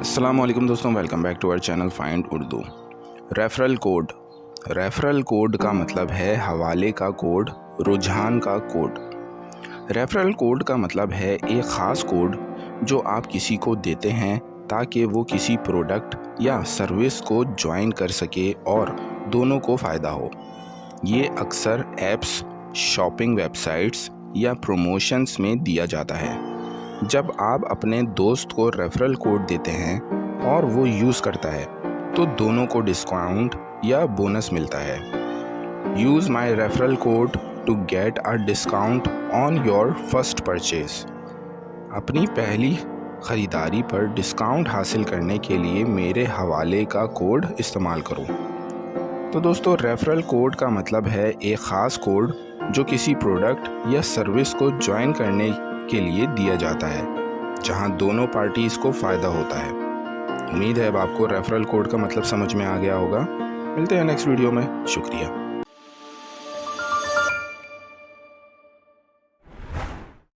अस्सलाम वालेकुम दोस्तों, welcome back to our channel find Urdu. Referral code का मतलब है हवाले का कोड, रुझान का कोड। रेफरल कोड का मतलब है एक ख़ास कोड जो आप किसी को देते हैं ताकि वो किसी प्रोडक्ट या सर्विस को ज्वाइन कर सके और दोनों को फ़ायदा हो। ये अक्सर ऐप्स, शॉपिंग वेबसाइट्स या प्रमोशंस में दिया जाता है। जब आप अपने दोस्त को रेफरल कोड देते हैं और वो यूज़ करता है तो दोनों को डिस्काउंट या बोनस मिलता है। Use my referral code to get a discount on your first purchase. अपनी पहली ख़रीदारी पर डिस्काउंट हासिल करने के लिए मेरे हवाले का कोड इस्तेमाल करो। तो दोस्तों, रेफरल कोड का मतलब है एक ख़ास कोड जो किसी प्रोडक्ट या सर्विस को ज्वाइन करने के लिए दिया जाता है जहां दोनों पार्टीज़ को फ़ायदा होता है। उम्मीद है अब आपको रेफरल कोड का मतलब समझ में आ गया होगा। मिलते हैं नेक्स्ट वीडियो में। शुक्रिया।